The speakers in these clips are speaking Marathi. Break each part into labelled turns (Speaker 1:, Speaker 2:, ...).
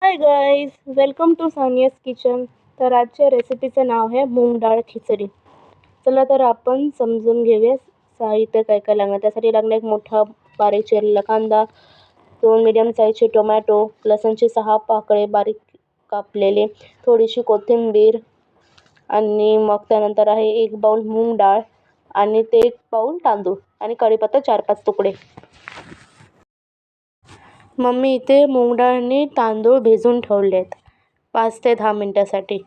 Speaker 1: High guys, welcome to Saniya's kitchen. तर आजच्या रेसिपीचं नाव आहे मूग डाळ खिचडी. चला तर आपण समजून घेऊया साहित्य काय काय लागणार. त्यासाठी लागणार एक मोठा बारीक चिरलेला कांदा, 2 मीडियम साईजचे टोमॅटो, लसणचे 6 पाकळे बारीक कापलेले, थोडीशी कोथिंबीर आणि मग त्यानंतर आहे 1 बाउल मूग डाळ आणि ते 1 बाउल तांदूळ आणि कढीपत्ता 4-5 तुकडे. मम्मी इथे मूग डाळ आणि तांदूळ भिजवून ठेवले आहेत 5 ते 10 मिनटासाठी.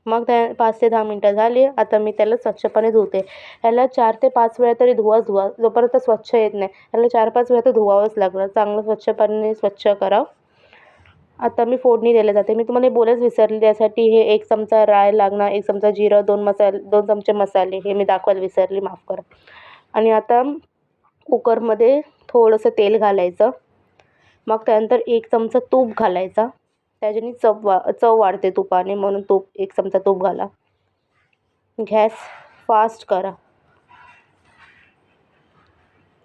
Speaker 1: मग त्या 5 ते 10 मिनटं झाली. आता मी त्याला स्वच्छपणे धुते. ह्याला 4 ते 5 वेळा तरी धुवा जोपर्यंत स्वच्छ येत नाही. ह्याला 4-5 वेळा तर धुवावंच लागलं. चांगलं स्वच्छपणे स्वच्छ करा. आता मी फोडणी द्यायला जाते. मी तुम्हाला बोलायच विसरले. त्यासाठी हे 1 चमचा राय लागणार, 1 चमचा जिरं, 2 चमचे मसाले हे मी दाखवायला विसरली, माफ करा. आणि आता कुकरमध्ये थोडंसं तेल घालायचं. मग त्यानंतर 1 चमचा तूप घालायचा. त्याच्याने चव वाढते तुपाने, म्हणून 1 चमचा तूप घाला. गॅस फास्ट करा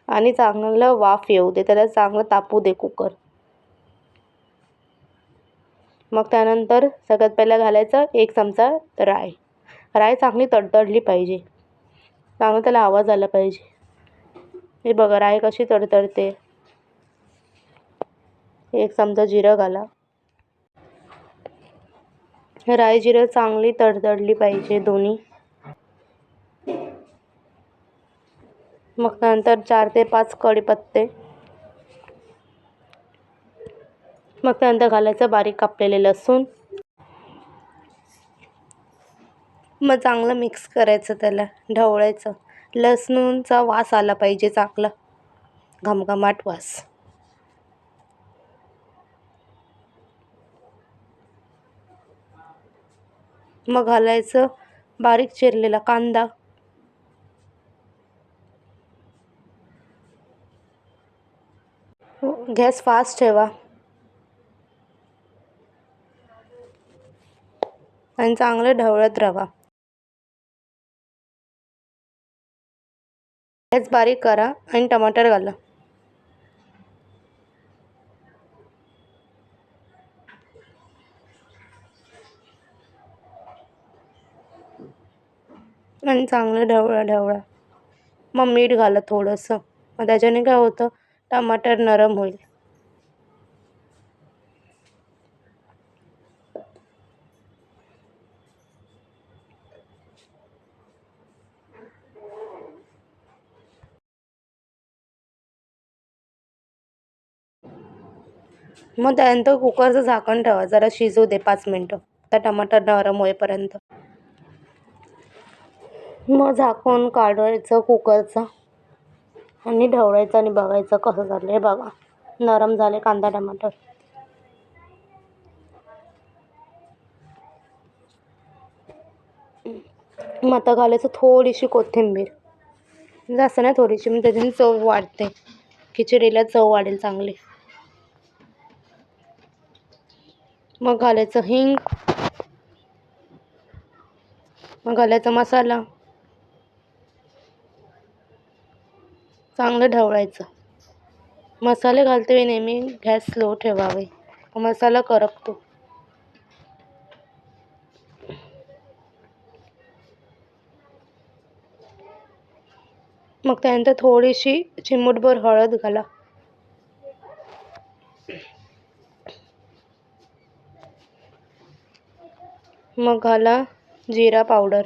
Speaker 1: आणि चांगलं वाफ येऊ दे. त्याला चांगलं तापू दे कुकर. मग त्यानंतर सगळ्यात पहिला घालायचं 1 चमचा राय. राय चांगली तडतडली पाहिजे. चांगला त्याला आवाज आला पाहिजे. हे बघा राय कशी तडतडते. 1 चमचा जिरं घाला. राई जिरं चांगली तडतडली पाहिजे दोन्ही. मग नंतर 4 ते 5 कढीपत्ते. मग त्यानंतर घालायचं बारीक कापलेले लसूण. मग चांगलं मिक्स करायचं, त्याला ढवळायचं. लसूणचा वास आला पाहिजे, चांगला घमघमाट वास. मग घालायचं बारीक चिरलेला कांदा. गॅस फास्ट ठेवा आणि चांगलं ढवळत राहा. गॅस बारीक करा आणि टमाटर घाला. आणि चांगलं ढवळा. मग मीठ घाला थोडंसं. मग त्याच्याने काय होतं, टमाटर नरम होईल. मग त्यानंतर कुकरचं झाकण ठेवा. जरा शिजू दे 5 मिनटं. आता टमाटर नरम होईपर्यंत. मग झाकून काढायचं कुकरचं आणि ढवळायचं आणि बघायचं कसं झालं. हे बघा नरम झाले कांदा टमाटर. मग आता घालायचं थोडीशी कोथिंबीर. जास्त नाही, थोडीशी. मग त्याच्याने चव वाढते. खिचडीला चव वाढेल चांगली. मग घालायचं हिंग. मग घालायचा मसाला. चांगलं ढवळायचं. मसाले घालते नेहमी गॅस स्लो ठेवावे, मसाला करपतो. मग त्यानंतर थोडीशी चिमूटभर हळद घाला. मग घाला जिरा पावडर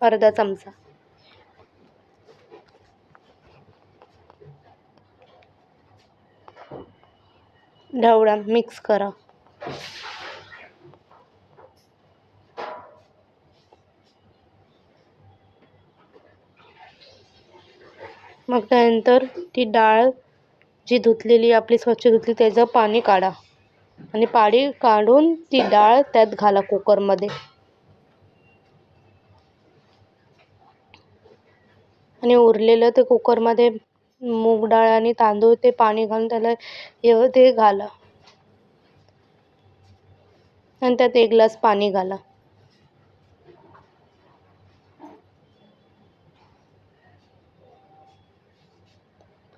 Speaker 1: अर्धा चमचा. ढवळा, मिक्स करा. मग त्यानंतर ती डाळ जी धुतलेली आपली स्वच्छ धुतली त्याचं पाणी काढा आणि पाणी काढून ती डाळ त्यात घाला कुकरमध्ये. आणि उरलेलं ते कुकरमध्ये मूग डाळ आणि तांदूळ ते पाणी घालून त्याला ते घाला आणि त्यात 1 ग्लास पाणी घाला.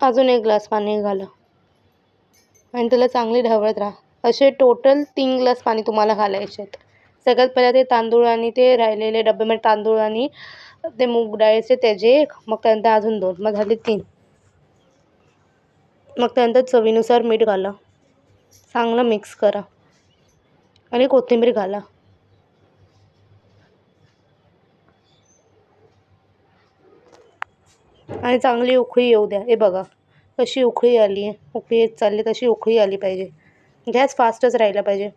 Speaker 1: अजून 1 ग्लास पाणी घाला आणि त्याला चांगली ढवळत राहा. असे टोटल 3 ग्लास पाणी तुम्हाला घालायचे आहेत. सगळ्यात पहिला ते तांदूळ आणि ते राहिलेले डब्यामध्ये तांदूळ आणि ते मूग डाळीचे त्याचे 1, मग त्यानंतर अजून 2, मग झाले 3. मग त्यानंतर चवीनुसार मीठ घाला. चांगलं मिक्स करा आणि कोथिंबीर घाला. आणि चांगली उकळी येऊ द्या. हे बघा कशी उकळी आली आहे. उकळी येत चालली तशी उकळी आली पाहिजे. गॅस फास्टच राहिला पाहिजे.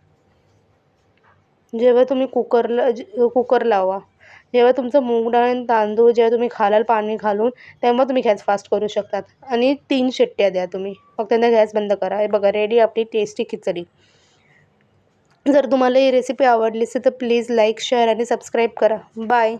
Speaker 1: जेव्हा तुम्ही कुकर लावा. जेव्हा तुमचं मूग डाळ आणि तांदूळ जेव्हा तुम्ही घालाल पाणी घालून, तेव्हा तुम्ही गॅस फास्ट करू शकतात आणि 3 शिट्ट्या द्या तुम्ही. मग त्यांना गॅस बंद करा. हे बघा रेडी आपली टेस्टी खिचडी. जर तुम्हाला ही रेसिपी आवडली असेल तर प्लीज लाईक, शेअर आणि सबस्क्राईब करा. बाय.